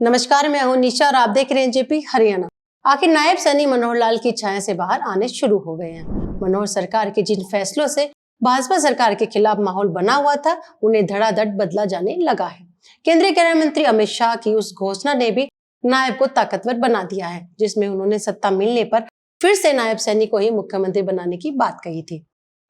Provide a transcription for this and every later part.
नमस्कार, मैं हूं निशा और आप देख रहे हैं जेपी हरियाणा। आखिर नायब सैनी मनोहर लाल की छाया से बाहर आने शुरू हो गए हैं। मनोहर सरकार के जिन फैसलों से भाजपा सरकार के खिलाफ माहौल बना हुआ था, उन्हें धड़ाधड़ बदला जाने लगा है। केंद्रीय गृह मंत्री अमित शाह की उस घोषणा ने भी नायब को ताकतवर बना दिया है, जिसमें उन्होंने सत्ता मिलने पर फिर से नायब सैनी को ही मुख्यमंत्री बनाने की बात कही थी।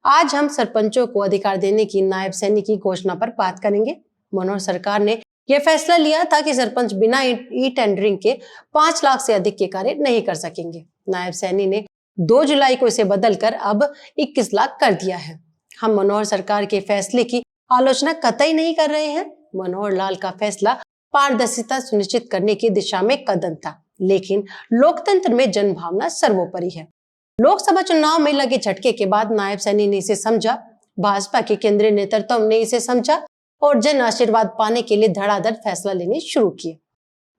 आज हम सरपंचों को अधिकार देने की नायब सैनी की घोषणा पर बात करेंगे। मनोहर सरकार ने यह फैसला लिया था कि सरपंच बिना ई टेंडरिंग के 5 लाख से अधिक के कार्य नहीं कर सकेंगे। नायब सैनी ने 2 जुलाई को इसे बदलकर अब 21 लाख कर दिया है। हम मनोहर सरकार के फैसले की आलोचना कतई नहीं कर रहे हैं। मनोहर लाल का फैसला पारदर्शिता सुनिश्चित करने की दिशा में कदम था, लेकिन लोकतंत्र में जनभावना सर्वोपरि है। लोकसभा चुनाव में लगे झटके के बाद नायब सैनी ने इसे समझा, भाजपा के केंद्रीय नेतृत्व ने इसे समझा और जन आशीर्वाद पाने के लिए धड़ाधड़ फैसला लेने शुरू किए।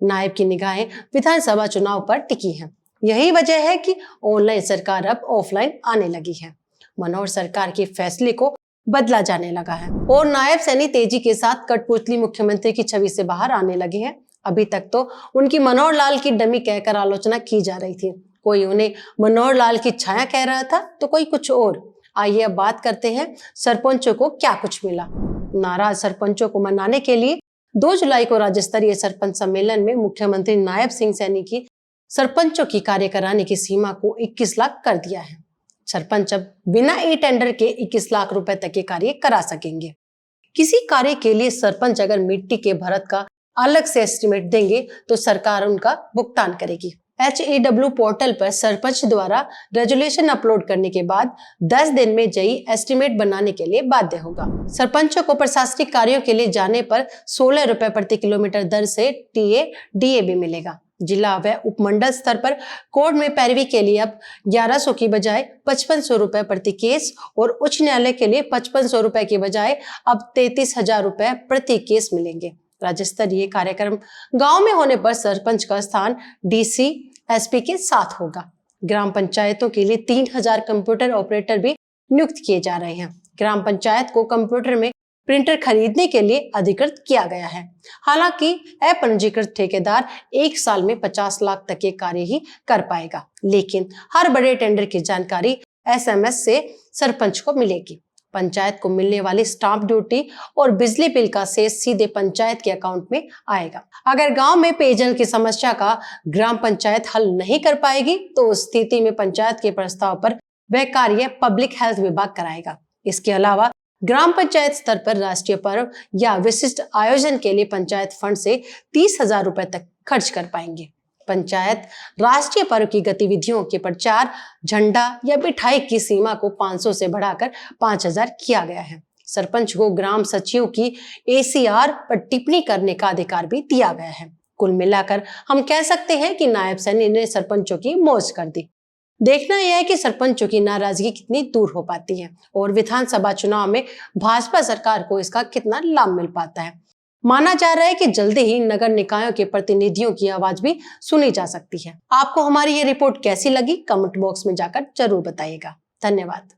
नायब की निगाहें विधानसभा चुनाव पर टिकी हैं। यही वजह है कि ऑनलाइन सरकार अब ऑफलाइन आने लगी है। मनोहर सरकार के फैसले को बदला जाने लगा है और नायब सैनी तेजी के साथ कठपुतली मुख्यमंत्री की छवि से बाहर आने लगे हैं। अभी तक तो उनकी मनोहर लाल की डमी कहकर आलोचना की जा रही थी। कोई उन्हें मनोहर लाल की छाया कह रहा था तो कोई कुछ और। आइए अब बात करते हैं सरपंचों को क्या कुछ मिला। नाराज सरपंचों को मनाने के लिए 2 जुलाई को राज्य स्तरीय सरपंच सम्मेलन में मुख्यमंत्री नायब सिंह सैनी की सरपंचों की कार्य कराने की सीमा को 21 लाख कर दिया है। सरपंच अब बिना ई टेंडर के 21 लाख रुपए तक के कार्य करा सकेंगे। किसी कार्य के लिए सरपंच अगर मिट्टी के भरत का अलग से एस्टिमेट देंगे तो सरकार उनका भुगतान करेगी। HEW पोर्टल पर सरपंच द्वारा रेजोल्यूशन अपलोड करने के बाद 10 दिन में जई एस्टिमेट बनाने के लिए बाध्य होगा। सरपंचों को प्रशासनिक कार्यों के लिए जाने पर 16 रुपए प्रति किलोमीटर दर से DA भी मिलेगा। जिला व उपमंडल स्तर पर कोर्ट में पैरवी के लिए अब 1100 की बजाय 5500 रुपए प्रति केस और उच्च न्यायालय के लिए 5500 रुपए की बजाय अब 33,000 रुपए प्रति केस मिलेंगे। राज्य स्तरीय कार्यक्रम गांव में होने पर सरपंच का स्थान DC SP के साथ होगा। ग्राम पंचायतों के लिए 3000 कंप्यूटर ऑपरेटर भी नियुक्त किए जा रहे हैं। ग्राम पंचायत को कंप्यूटर में प्रिंटर खरीदने के लिए अधिकृत किया गया है। हालांकि अपंजीकृत ठेकेदार 1 साल में 50 लाख तक के कार्य ही कर पाएगा, लेकिन हर बड़े टेंडर की जानकारी SMS से सरपंच को मिलेगी। पंचायत को मिलने वाली स्टाम्प ड्यूटी और बिजली बिल का शेष सीधे पंचायत के अकाउंट में आएगा। अगर गांव में पेयजल की समस्या का ग्राम पंचायत हल नहीं कर पाएगी तो उस स्थिति में पंचायत के प्रस्ताव पर वह कार्य पब्लिक हेल्थ विभाग कराएगा। इसके अलावा ग्राम पंचायत स्तर पर राष्ट्रीय पर्व या विशिष्ट आयोजन के लिए पंचायत फंड से 30,000 रुपए तक खर्च कर पाएंगे। पंचायत राष्ट्रीय पर्व की गतिविधियों के प्रचार, झंडा या मिठाई की सीमा को 500 से बढ़ाकर 5,000 किया गया है। सरपंच को ग्राम सचिव की ACR पर टिप्पणी करने का अधिकार भी दिया गया है। कुल मिलाकर हम कह सकते हैं कि नायब सैनी ने सरपंचों की मौज कर दी। देखना यह है कि सरपंचों की नाराजगी कितनी दूर हो पाती है और विधानसभा चुनाव में भाजपा सरकार को इसका कितना लाभ मिल पाता है। माना जा रहा है कि जल्दी ही नगर निकायों के प्रतिनिधियों की आवाज भी सुनी जा सकती है। आपको हमारी ये रिपोर्ट कैसी लगी, कमेंट बॉक्स में जाकर जरूर बताइएगा। धन्यवाद।